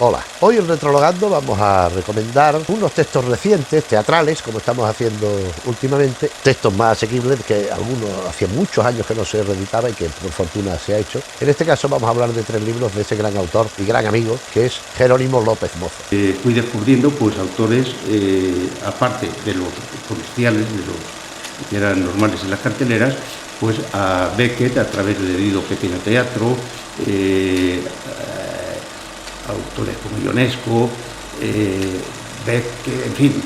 Hola, hoy en Retrologando vamos a recomendar unos textos recientes, teatrales, como estamos haciendo últimamente, textos más asequibles que algunos hacía muchos años que no se reeditaba y que por fortuna se ha hecho. En este caso vamos a hablar de 3 libros de ese gran autor y gran amigo que es Jerónimo López Mozo. Fui descubriendo pues autores, aparte de los comerciales, de los que eran normales en las carteleras, pues a Beckett a través de Dido Pequeño Teatro, autores como Ionesco, Beckett, en fin,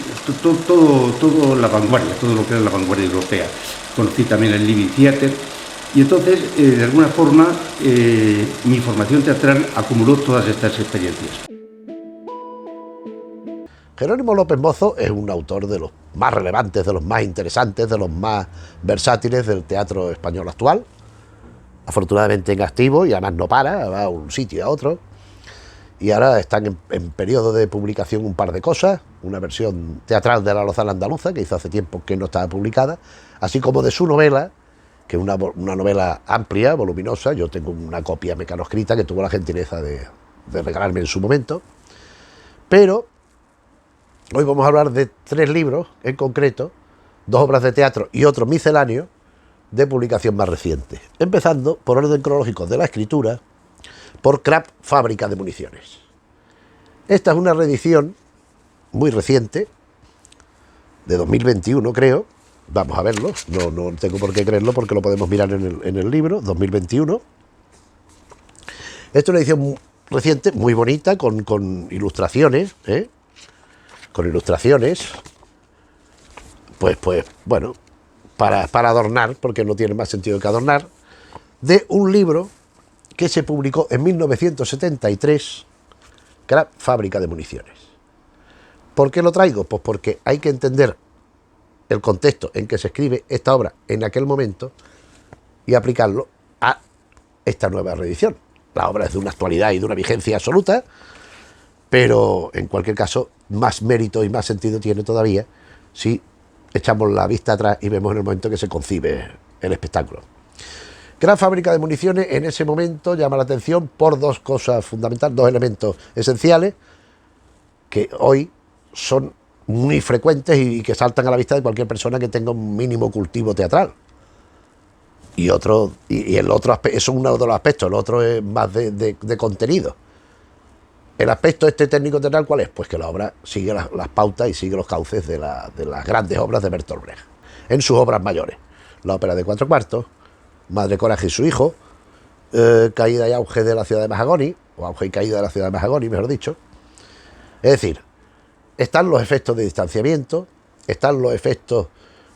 todo la vanguardia, todo lo que era la vanguardia europea. Conocí también el Living Theatre y entonces, de alguna forma, mi formación teatral acumuló todas estas experiencias. Jerónimo López Mozo es un autor de los más relevantes, de los más interesantes, de los más versátiles del teatro español actual. Afortunadamente en activo y además no para, va a un sitio y a otro. Y ahora están en periodo de publicación un par de cosas, una versión teatral de La Lozana Andaluza, que hizo hace tiempo que no estaba publicada, así como de su novela, que es una novela amplia, voluminosa. Yo tengo una copia mecanoscrita que tuvo la gentileza de regalarme en su momento. Pero hoy vamos a hablar de 3 libros en concreto, 2 obras de teatro y otro misceláneo de publicación más reciente. Empezando por orden cronológico de la escritura, por Krupp, Fábrica de Municiones. Esta es una reedición muy reciente, de 2021 creo. Vamos a verlo, no tengo por qué creerlo porque lo podemos mirar en el libro, 2021. Esta es una edición reciente, muy bonita, con ilustraciones, con ilustraciones, pues bueno, para adornar, porque no tiene más sentido que adornar, de un libro que se publicó en 1973, Krupp, Fábrica de Municiones. ¿Por qué lo traigo? Pues porque hay que entender el contexto en que se escribe esta obra en aquel momento y aplicarlo a esta nueva reedición. La obra es de una actualidad y de una vigencia absoluta, pero en cualquier caso más mérito y más sentido tiene todavía si echamos la vista atrás y vemos en el momento que se concibe el espectáculo. Gran Fábrica de Municiones en ese momento llama la atención por 2 cosas fundamentales, 2 elementos esenciales que hoy son muy frecuentes y que saltan a la vista de cualquier persona que tenga un mínimo cultivo teatral. Y el otro, eso es uno de los aspectos, el otro es más de contenido. El aspecto este técnico teatral, ¿cuál es? Pues que la obra sigue las pautas y sigue los cauces de las grandes obras de Bertolt Brecht, en sus obras mayores. La ópera de 4 cuartos, Madre Coraje y su hijo, Caída y auge de la ciudad de Mahagoni, o auge y caída de la ciudad de Mahagoni, mejor dicho. Es decir, están los efectos de distanciamiento, están los efectos,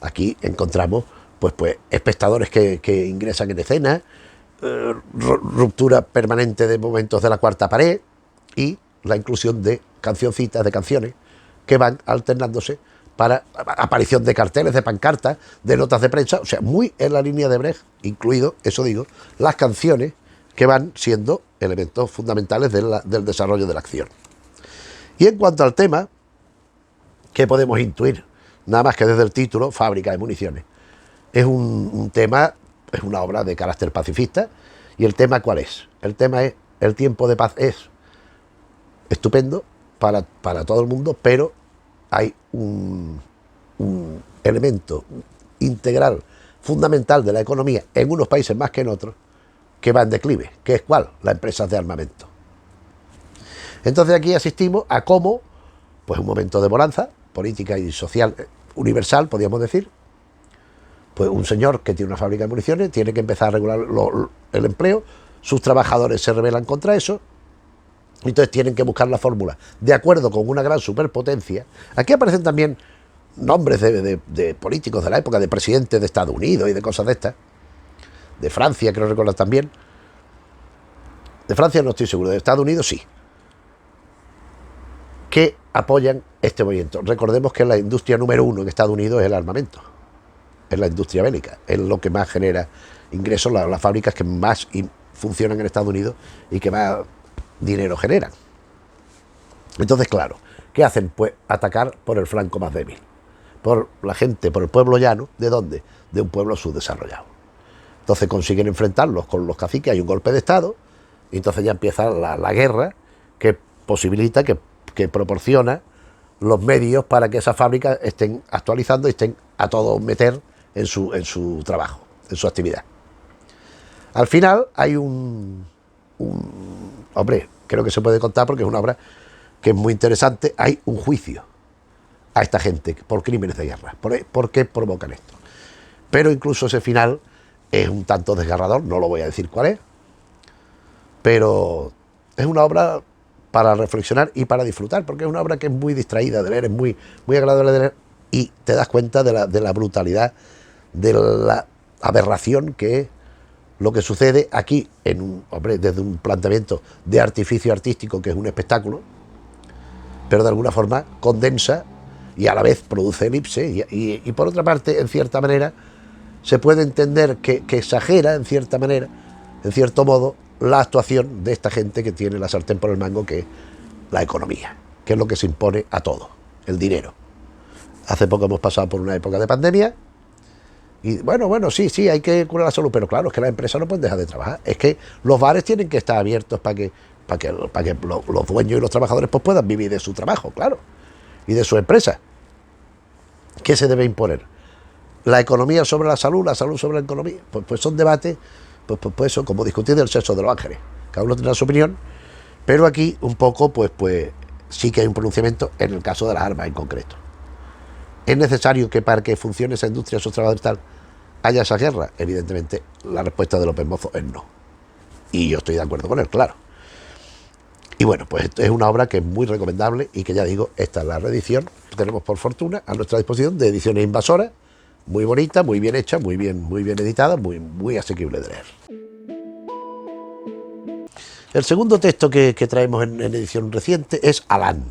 aquí encontramos pues espectadores que ingresan en escena, ruptura permanente de momentos de la cuarta pared y la inclusión de cancioncitas, de canciones que van alternándose para aparición de carteles, de pancartas, de notas de prensa, o sea, muy en la línea de Brecht, incluido, eso digo, las canciones que van siendo elementos fundamentales del desarrollo de la acción. Y en cuanto al tema, ¿qué podemos intuir? Nada más que desde el título, Fábrica de Municiones. Es un tema, es una obra de carácter pacifista. ¿Y el tema cuál es? El tema es, el tiempo de paz es estupendo para todo el mundo, pero hay un elemento integral, fundamental de la economía en unos países más que en otros, que va en declive, que es ¿cuál? Las empresas de armamento. Entonces aquí asistimos a cómo, pues un momento de bonanza política y social universal, podríamos decir, pues un señor que tiene una fábrica de municiones tiene que empezar a regular el empleo, sus trabajadores se rebelan contra eso, entonces tienen que buscar la fórmula de acuerdo con una gran superpotencia. Aquí aparecen también nombres de políticos de la época, de presidentes de Estados Unidos y de cosas de estas, de Francia, creo recordar también. De Francia no estoy seguro, de Estados Unidos sí, que apoyan este movimiento. Recordemos que la industria número 1 en Estados Unidos es el armamento, es la industria bélica, es lo que más genera ingresos, las fábricas que más funcionan en Estados Unidos y que más dinero generan. Entonces, claro, ¿qué hacen? Pues atacar por el flanco más débil, por la gente, por el pueblo llano. ¿De dónde? De un pueblo subdesarrollado. Entonces consiguen enfrentarlos con los caciques, hay un golpe de estado, y entonces ya empieza la guerra, que posibilita, que proporciona los medios para que esas fábricas estén actualizando y estén a todo meter en su trabajo, en su actividad. Al final hay hombre, creo que se puede contar porque es una obra que es muy interesante, hay un juicio a esta gente por crímenes de guerra. ¿Por qué provocan esto? Pero incluso ese final es un tanto desgarrador, no lo voy a decir cuál es, pero es una obra para reflexionar y para disfrutar, porque es una obra que es muy distraída de leer, es muy, muy agradable de leer y te das cuenta de la brutalidad, de la aberración que es lo que sucede aquí, hombre, desde un planteamiento de artificio artístico, que es un espectáculo, pero de alguna forma condensa y a la vez produce elipse y por otra parte, en cierta manera, se puede entender que exagera, en cierta manera, en cierto modo, la actuación de esta gente que tiene la sartén por el mango, que es la economía, que es lo que se impone a todo, el dinero. Hace poco hemos pasado por una época de pandemia y bueno, sí, hay que curar la salud, pero claro, es que las empresas no pueden dejar de trabajar. Es que los bares tienen que estar abiertos para que los dueños y los trabajadores pues puedan vivir de su trabajo, claro, y de su empresa. ¿Qué se debe imponer? La economía sobre la salud sobre la economía. Pues son debates, pues eso, como discutir del sexo de los ángeles. Cada uno tendrá su opinión, pero aquí un poco, pues sí que hay un pronunciamiento en el caso de las armas en concreto. ¿Es necesario que para que funcione esa industria, esos trabajadores tal, haya esa guerra? Evidentemente, la respuesta de López Mozo es no. Y yo estoy de acuerdo con él, claro. Y bueno, pues es una obra que es muy recomendable y que ya digo, esta es la reedición. Tenemos por fortuna a nuestra disposición de Ediciones Invasoras, muy bonita, muy bien hecha, muy bien editada, muy asequible de leer. El segundo texto que traemos en edición reciente es Alán.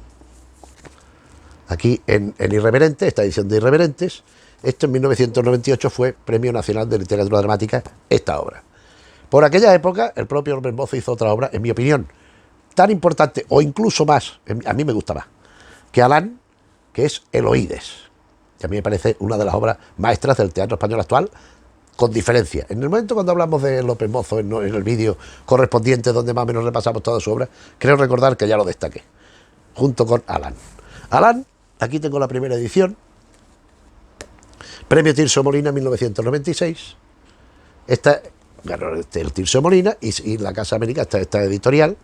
Aquí en Irreverente, esta edición de Irreverentes, esto en 1998 fue Premio Nacional de Literatura Dramática, esta obra. Por aquella época, el propio López Mozo hizo otra obra, en mi opinión, tan importante o incluso más, a mí me gusta más, que Alán, que es Eloídes, que a mí me parece una de las obras maestras del teatro español actual, con diferencia. En el momento cuando hablamos de López Mozo, en el vídeo correspondiente donde más o menos repasamos toda su obra, creo recordar que ya lo destaqué, junto con Alán. Alán, aquí tengo la primera edición, Premio Tirso Molina 1996, esta ganó el Tirso Molina y la Casa América, esta editorial,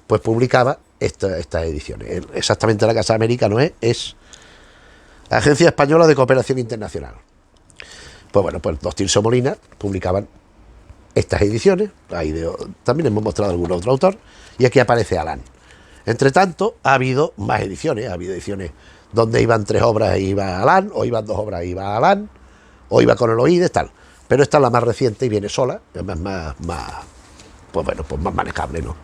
pues publicaba estas ediciones. Exactamente la Casa América no es Agencia Española de Cooperación Internacional. Pues bueno, pues los Tirso Molina publicaban estas ediciones, también hemos mostrado algún otro autor, y aquí aparece Alán. Entre tanto, ha habido más ediciones, ha habido ediciones donde iban 3 obras e iba Alán, o iban 2 obras e iba Alán, o iba con Eloídes, tal. Pero esta es la más reciente y viene sola, es más manejable, ¿no?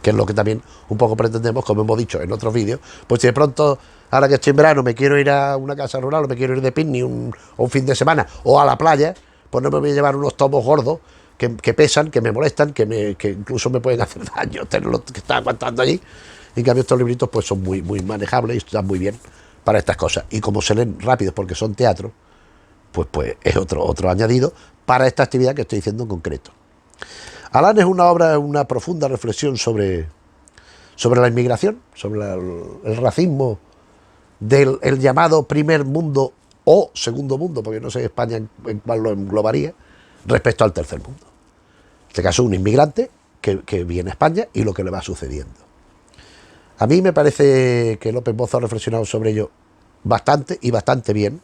Que es lo que también un poco pretendemos, como hemos dicho en otros vídeos, pues si de pronto, ahora que estoy en verano, me quiero ir a una casa rural, o me quiero ir de picnic un fin de semana, o a la playa, pues no me voy a llevar unos tomos gordos que pesan, que me molestan, que incluso me pueden hacer daño tener lo que está aguantando allí. En cambio, estos libritos pues son muy manejables y están muy bien para estas cosas. Y como se leen rápidos porque son teatro, pues es otro añadido para esta actividad que estoy diciendo en concreto. Alán es una obra, una profunda reflexión sobre la inmigración, sobre el racismo del llamado primer mundo o segundo mundo, porque no sé España en cuál lo englobaría, respecto al tercer mundo. En este caso, un inmigrante que viene a España y lo que le va sucediendo. A mí me parece que López Mozo ha reflexionado sobre ello bastante bien,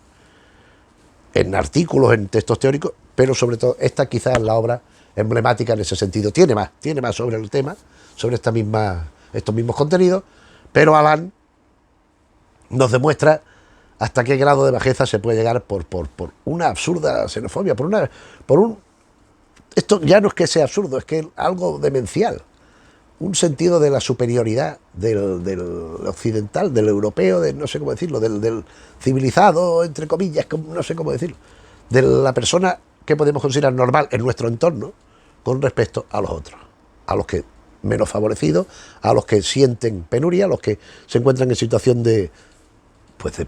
en artículos, en textos teóricos, pero sobre todo esta quizás es la obra emblemática en ese sentido. Tiene más sobre el tema, sobre estos mismos contenidos, pero Alán nos demuestra hasta qué grado de bajeza se puede llegar por una absurda xenofobia, esto ya no es que sea absurdo, es que es algo demencial, un sentido de la superioridad del occidental, del europeo, no sé cómo decirlo, del civilizado, entre comillas, no sé cómo decirlo, de la persona que podemos considerar normal en nuestro entorno con respecto a los otros, a los que menos favorecidos, a los que sienten penuria, a los que se encuentran en situación de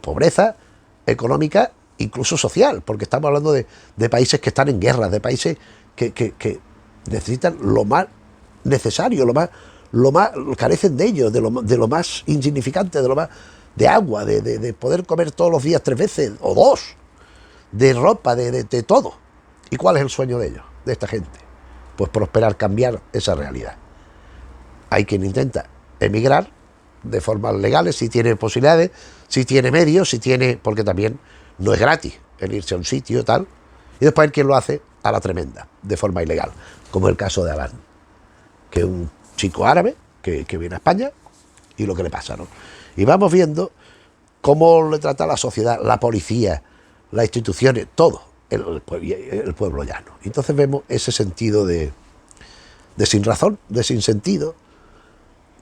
pobreza económica, incluso social, porque estamos hablando de países que están en guerra, de países que necesitan lo más necesario, carecen de ello, de lo más insignificante, de lo más de agua, de poder comer todos los días 3 veces o 2, de ropa, de todo. ¿Y cuál es el sueño de ellos, de esta gente? Pues prosperar, cambiar esa realidad. Hay quien intenta emigrar de formas legales, si tiene posibilidades, si tiene medios, si tiene, porque también no es gratis el irse a un sitio y tal, y después hay quien lo hace a la tremenda, de forma ilegal, como el caso de Alán, que es un chico árabe que viene a España y lo que le pasa, ¿no? Y vamos viendo cómo le trata la sociedad, la policía, las instituciones, todo, el pueblo llano. Y entonces vemos ese sentido de sin razón, de sin sentido,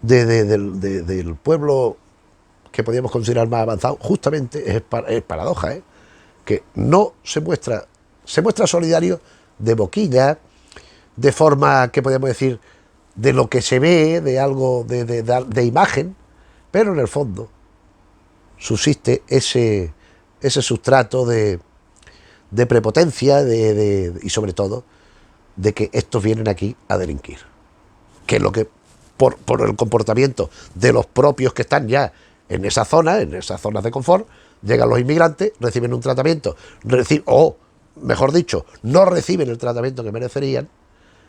del pueblo que podríamos considerar más avanzado. Justamente es paradoja, que no se muestra solidario de boquilla, de forma que podríamos decir de lo que se ve, de algo de imagen, pero en el fondo subsiste ese sustrato de prepotencia y sobre todo de que estos vienen aquí a delinquir, que es lo que por el comportamiento de los propios que están ya en esas zonas de confort, llegan los inmigrantes, reciben un tratamiento, o mejor dicho, no reciben el tratamiento que merecerían,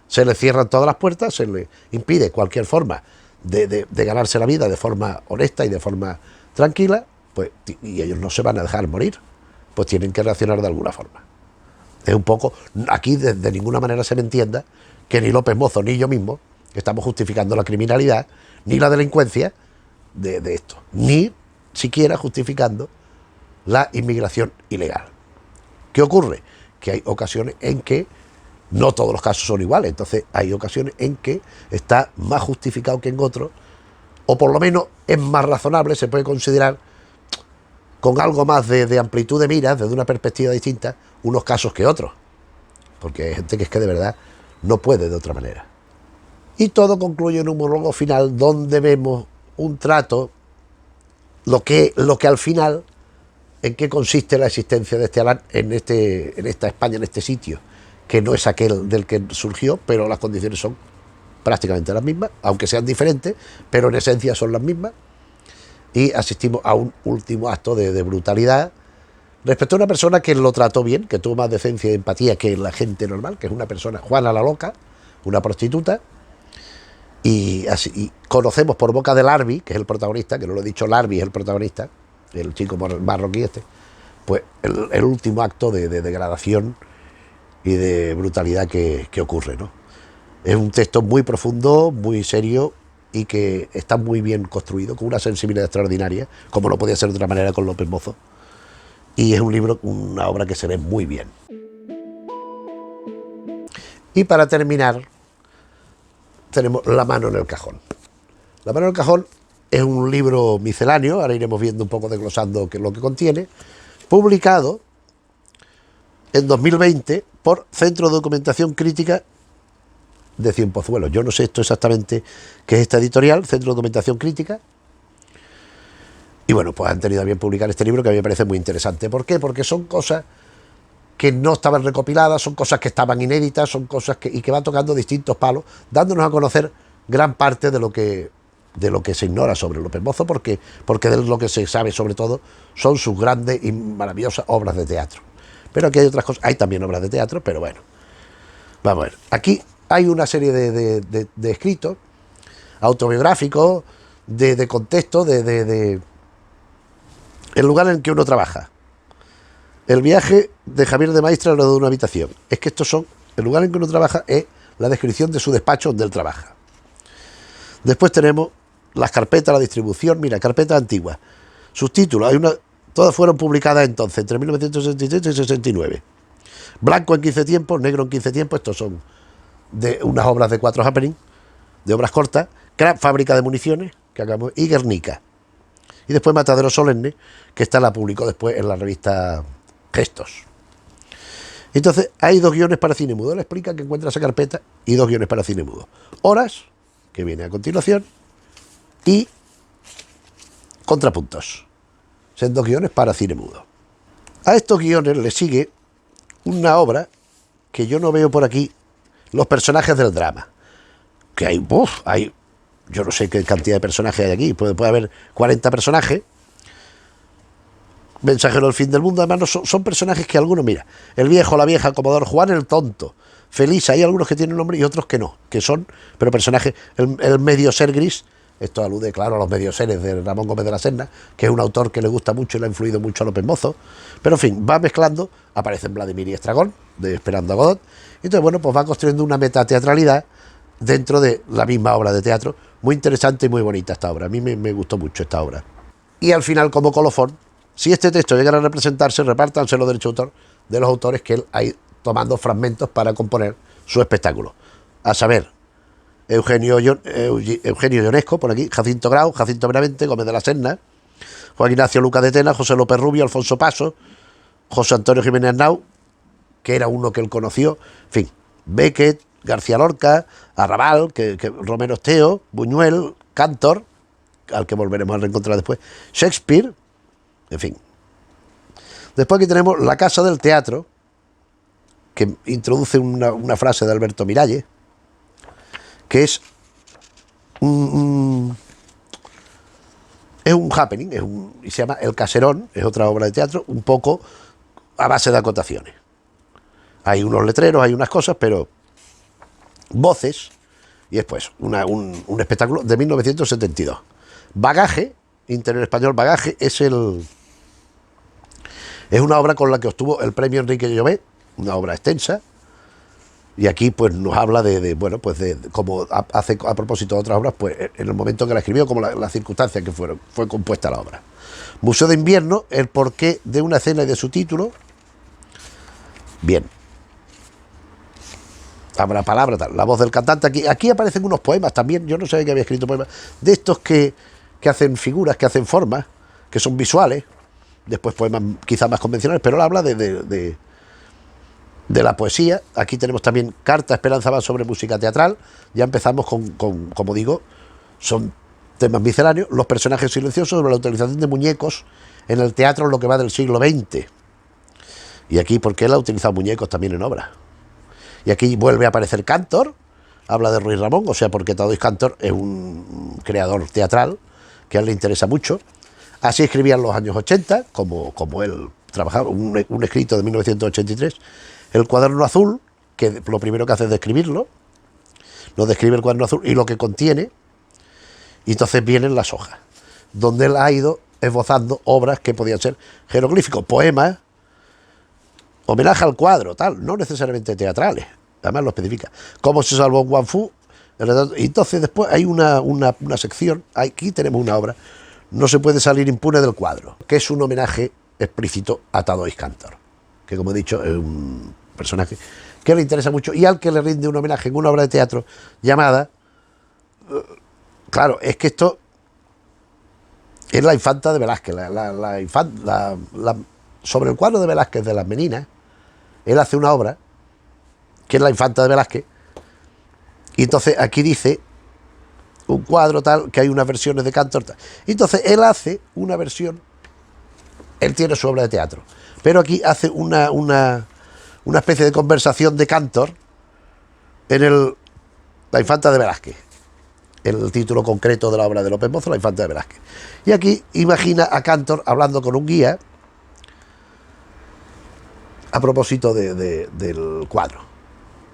se les cierran todas las puertas, se les impide cualquier forma de ganarse la vida de forma honesta y de forma tranquila, pues, y ellos no se van a dejar morir, pues tienen que reaccionar de alguna forma. Es un poco, aquí de ninguna manera se me entienda que ni López Mozo ni yo mismo estamos justificando la criminalidad ni la delincuencia de esto, ni siquiera justificando la inmigración ilegal. ¿Qué ocurre? Que hay ocasiones en que no todos los casos son iguales, entonces hay ocasiones en que está más justificado que en otros, o por lo menos es más razonable, se puede considerar con algo más de amplitud de miras, desde una perspectiva distinta, unos casos que otros, porque hay gente que es que de verdad no puede de otra manera. Y todo concluye en un monólogo final donde vemos un trato, lo que al final, en qué consiste la existencia de este Alán en esta España, en este sitio, que no es aquel del que surgió, pero las condiciones son prácticamente las mismas, aunque sean diferentes, pero en esencia son las mismas, y asistimos a un último acto de brutalidad respecto a una persona que lo trató bien, que tuvo más decencia y empatía que la gente normal, que es una persona, Juana la Loca, una prostituta, y conocemos por boca de Larbi, que es el protagonista, que no lo he dicho, Larbi es el protagonista, el chico marroquí pues el último acto de degradación y de brutalidad que ocurre, ¿no? Es un texto muy profundo, muy serio y que está muy bien construido, con una sensibilidad extraordinaria, como no podía ser de otra manera con López Mozo. Y es un libro, una obra que se ve muy bien. Y para terminar, tenemos La mano en el cajón. La mano en el cajón es un libro misceláneo, ahora iremos viendo un poco, desglosando lo que contiene, publicado en 2020 por Centro de Documentación Crítica de Cienpozuelos. Yo no sé esto exactamente qué es esta editorial, Centro de Documentación Crítica. Y bueno, pues han tenido a bien publicar este libro, que a mí me parece muy interesante. ¿Por qué? Porque son cosas que no estaban recopiladas, son cosas que estaban inéditas, son cosas que van tocando distintos palos, dándonos a conocer gran parte de lo que se ignora sobre López Mozo, porque de lo que se sabe sobre todo son sus grandes y maravillosas obras de teatro. Pero aquí hay otras cosas, hay también obras de teatro, pero bueno, vamos a ver. Aquí hay una serie de escritos autobiográficos, de contexto, el lugar en que uno trabaja. El viaje de Javier de Maistre a lo de una habitación. Es que estos son, el lugar en que uno trabaja es la descripción de su despacho donde él trabaja. Después tenemos las carpetas, la distribución, mira, carpetas antiguas. Sus títulos, todas fueron publicadas entonces, entre 1963 y 69. Blanco en 15 tiempos, negro en 15 tiempos, estos son de unas obras de 4 happening, de obras cortas, Fábrica de municiones, que acabamos, y Guernica. Y después Matadero Solemne, que esta la publicó después en la revista Gestos. Entonces, hay 2 guiones para cine mudo. Él explica que encuentra esa carpeta y 2 guiones para cine mudo. Horas, que viene a continuación, y Contrapuntos. Son 2 guiones para cine mudo. A estos guiones le sigue una obra que yo no veo por aquí, Los personajes del drama. Que hay yo no sé qué cantidad de personajes hay aquí, puede haber 40 personajes. Mensajero del fin del mundo, además no son personajes que algunos, mira, el viejo, la vieja, Comodoro Juan, el tonto, Feliz, hay algunos que tienen nombre y otros que no, que son, pero personajes, el medio ser gris, esto alude, claro, a los medio seres de Ramón Gómez de la Serna, que es un autor que le gusta mucho y le ha influido mucho a López Mozo, pero en fin, va mezclando, aparecen Vladimir y Estragón, de Esperando a Godot, y entonces, bueno, pues va construyendo una metateatralidad dentro de la misma obra de teatro, muy interesante y muy bonita esta obra, a mí me gustó mucho esta obra. Y al final, como colofón, si este texto llegara a representarse, repártanse los derechos de autor de los autores que él ha ido tomando fragmentos para componer su espectáculo. A saber, Eugenio Ionesco, por aquí, Jacinto Grau, Jacinto Benavente, Gómez de la Serna, Juan Ignacio Lucas de Tena, José López Rubio, Alfonso Paso, José Antonio Jiménez Nau, que era uno que él conoció, en fin, Beckett, García Lorca, Arrabal, que Romero Esteo, Buñuel, Cantor, al que volveremos a reencontrar después, Shakespeare, en fin. Después aquí tenemos La Casa del Teatro, que introduce una frase de Alberto Miralles, que es un happening, y se llama El Caserón, es otra obra de teatro, un poco a base de acotaciones. Hay unos letreros, hay unas cosas, pero voces, y después un espectáculo de 1972. Bagaje, Interior Español, Bagaje, es una obra con la que obtuvo el premio Enrique Llobet, una obra extensa, y aquí pues nos habla de cómo hace a propósito de otras obras, pues en el momento que la escribió, como las circunstancias que fue compuesta la obra. Museo de Invierno, el porqué de una escena y de su título. Bien. Habrá palabra, tal. La voz del cantante. Aquí aparecen unos poemas también. Yo no sabía que había escrito poemas. De estos que hacen figuras, que hacen formas, que son visuales. Después poemas quizás más convencionales, pero él habla de la poesía. Aquí tenemos también Carta Esperanza va sobre música teatral. Ya empezamos con, como digo, son temas misceláneos. Los personajes silenciosos sobre la utilización de muñecos en el teatro en lo que va del siglo XX. Y aquí, porque él ha utilizado muñecos también en obras. Y aquí vuelve a aparecer Cantor, habla de Ruiz Ramón, o sea, porque Tadois Cantor es un creador teatral que a él le interesa mucho. Así escribía en los años 80, como él trabajaba, un escrito de 1983, El Cuaderno Azul, que lo primero que hace es describirlo, nos describe el cuaderno azul y lo que contiene, y entonces vienen las hojas, donde él ha ido esbozando obras que podían ser jeroglíficos, poemas, homenaje al cuadro, tal, no necesariamente teatrales, además lo especifica. Cómo se salvó Wang Fu, y entonces después hay una sección, aquí tenemos una obra, No se puede salir impune del cuadro, que es un homenaje explícito a Tadois Cantor, que como he dicho es un personaje que le interesa mucho y al que le rinde un homenaje en una obra de teatro llamada, claro, es que esto es La Infanta de Velázquez, sobre el cuadro de Velázquez de Las Meninas, él hace una obra que es La Infanta de Velázquez, y entonces aquí dice un cuadro tal, que hay unas versiones de Cantor tal. Y entonces él hace una versión, él tiene su obra de teatro, pero aquí hace una especie de conversación de Cantor en La Infanta de Velázquez, el título concreto de la obra de López Mozo, La Infanta de Velázquez. Y aquí imagina a Cantor hablando con un guía a propósito del cuadro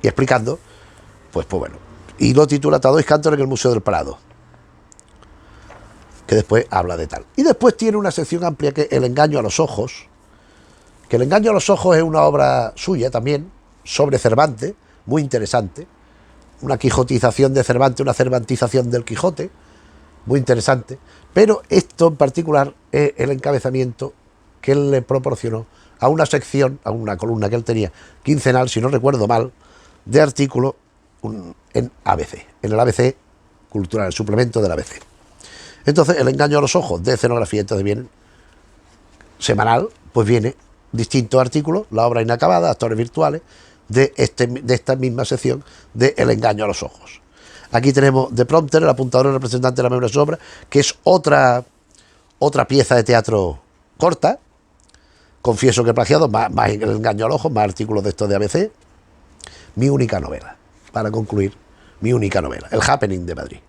y explicando, pues bueno, y lo titula Tadois Cantor en el Museo del Prado, que después habla de tal. Y después tiene una sección amplia que es El engaño a los ojos, que El engaño a los ojos es una obra suya también, sobre Cervantes, muy interesante, una quijotización de Cervantes, una cervantización del Quijote, muy interesante, pero esto en particular es el encabezamiento que él le proporcionó a una sección, a una columna que él tenía quincenal, si no recuerdo mal, de artículo en ABC, en el ABC Cultural, el suplemento del ABC. Entonces, El engaño a los ojos de escenografía, entonces viene semanal, pues viene distintos artículos, la obra inacabada, actores virtuales, de esta misma sección de El engaño a los ojos. Aquí tenemos de Prompter, el apuntador y representante de la memoria de su obra, que es otra pieza de teatro corta. Confieso que he plagiado, más El engaño al ojo, más artículos de estos de ABC. Mi única novela, para concluir, mi única novela, El Happening de Madrid.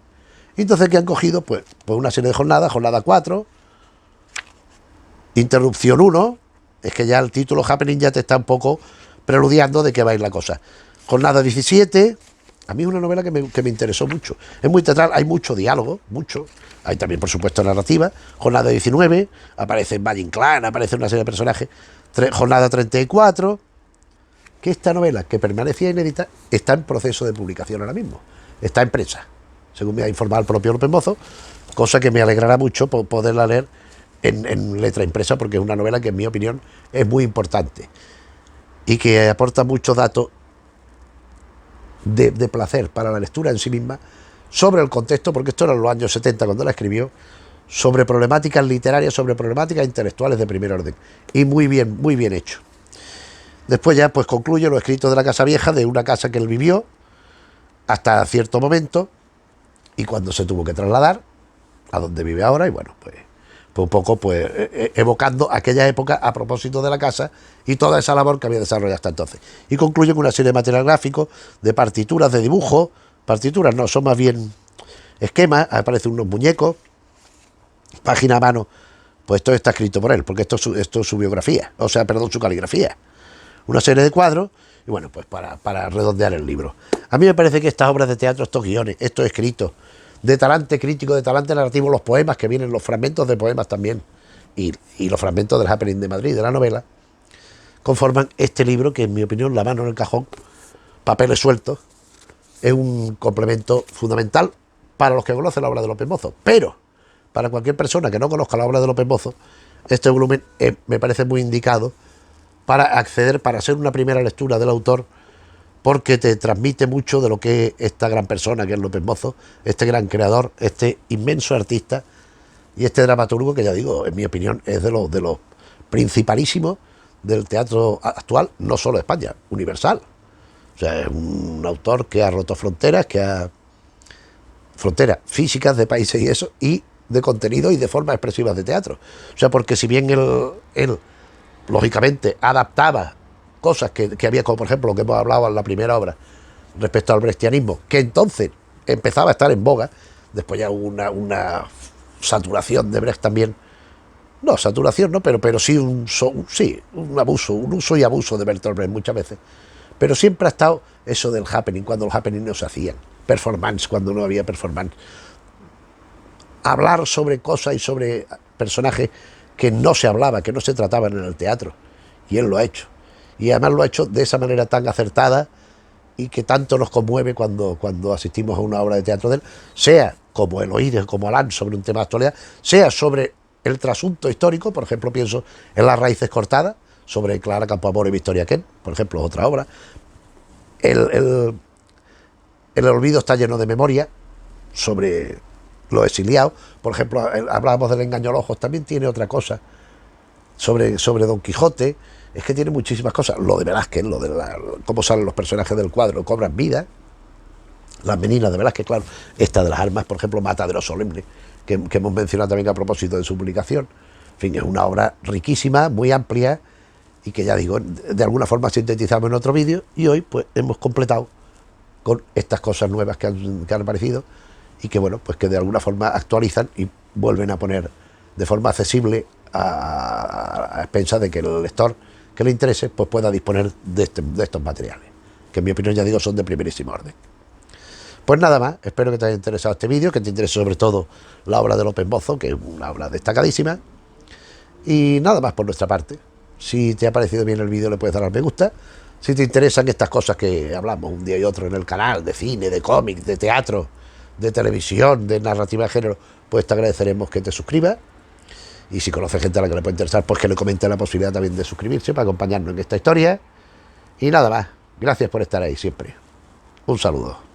Y entonces, ¿qué han cogido? Pues una serie de jornadas, jornada 4, interrupción 1, es que ya el título Happening ya te está un poco preludiando de qué va a ir la cosa. Jornada 17, a mí es una novela que me interesó mucho. Es muy teatral, hay mucho diálogo, mucho. Hay también, por supuesto, narrativa. Jornada 19, aparece Valle Inclán, aparece una serie de personajes. Jornada 34, que esta novela, que permanecía inédita, está en proceso de publicación ahora mismo. Está en prensa, según me ha informado el propio López Mozo, cosa que me alegrará mucho poderla leer en letra impresa, porque es una novela que, en mi opinión, es muy importante y que aporta muchos datos de placer para la lectura en sí misma, sobre el contexto, porque esto era en los años 70 cuando la escribió, sobre problemáticas literarias, sobre problemáticas intelectuales de primer orden, y muy bien hecho. Después ya pues concluye lo escrito de la Casa Vieja, de una casa que él vivió hasta cierto momento, y cuando se tuvo que trasladar a donde vive ahora, y bueno, pues un poco pues evocando aquella época a propósito de la casa y toda esa labor que había desarrollado hasta entonces. Y concluye con una serie de material gráfico, de partituras, de dibujo, partituras no, son más bien esquemas, aparecen unos muñecos, página a mano, pues todo está escrito por él, porque esto es su biografía, o sea, perdón, su caligrafía. Una serie de cuadros, y bueno, pues para redondear el libro. A mí me parece que estas obras de teatro, estos guiones, estos escritos, de talante crítico, de talante narrativo, los poemas que vienen, los fragmentos de poemas también, y los fragmentos del Happening de Madrid, de la novela, conforman este libro que, en mi opinión, la mano en el cajón, papeles sueltos, es un complemento fundamental para los que conocen la obra de López Mozo. Pero, para cualquier persona que no conozca la obra de López Mozo, este volumen me parece muy indicado para acceder, para hacer una primera lectura del autor, porque te transmite mucho de lo que es esta gran persona que es López Mozo, este gran creador, este inmenso artista y este dramaturgo que, ya digo, en mi opinión es de los principalísimos del teatro actual, no solo de España, universal. O sea, es un autor que ha roto fronteras, fronteras físicas de países y eso, y de contenido y de formas expresivas de teatro. O sea, porque si bien él lógicamente adaptaba cosas que había, como por ejemplo lo que hemos hablado en la primera obra respecto al brechtianismo, que entonces empezaba a estar en boga, después ya hubo una saturación de Brecht también, no, saturación no, pero sí un uso y abuso de Bertolt Brecht muchas veces, pero siempre ha estado eso del happening, cuando los happenings no se hacían, performance, cuando no había performance, hablar sobre cosas y sobre personajes que no se hablaba, que no se trataban en el teatro, y él lo ha hecho, y además lo ha hecho de esa manera tan acertada y que tanto nos conmueve cuando asistimos a una obra de teatro de él, sea como el oír, como Alán sobre un tema de actualidad, sea sobre el trasunto histórico, por ejemplo pienso en Las raíces cortadas, sobre Clara Campoamor y Victoria Kent, por ejemplo, otra obra. El olvido está lleno de memoria, sobre los exiliados, por ejemplo, hablábamos del engaño a los ojos, también tiene otra cosa, sobre Don Quijote, es que tiene muchísimas cosas, lo de Velázquez, lo de cómo salen los personajes del cuadro, cobran vida, las meninas de Velázquez, claro, esta de las armas, por ejemplo, Matadero Solemne, que hemos mencionado también a propósito de su publicación. En fin, es una obra riquísima, muy amplia, y que, ya digo, de alguna forma sintetizamos en otro vídeo, y hoy pues hemos completado con estas cosas nuevas que han aparecido, y que, bueno, pues que de alguna forma actualizan y vuelven a poner de forma accesible a expensas de que el lector que le interese pues pueda disponer de estos materiales, que en mi opinión, ya digo, son de primerísimo orden. Pues nada más, espero que te haya interesado este vídeo, que te interese sobre todo la obra de López Mozo, que es una obra destacadísima, y nada más por nuestra parte. Si te ha parecido bien el vídeo, le puedes dar al me gusta. Si te interesan estas cosas que hablamos un día y otro en el canal, de cine, de cómic, de teatro, de televisión, de narrativa de género, pues te agradeceremos que te suscribas. Y si conoces gente a la que le puede interesar, pues que le comente la posibilidad también de suscribirse para acompañarnos en esta historia. Y nada más, gracias por estar ahí siempre. Un saludo.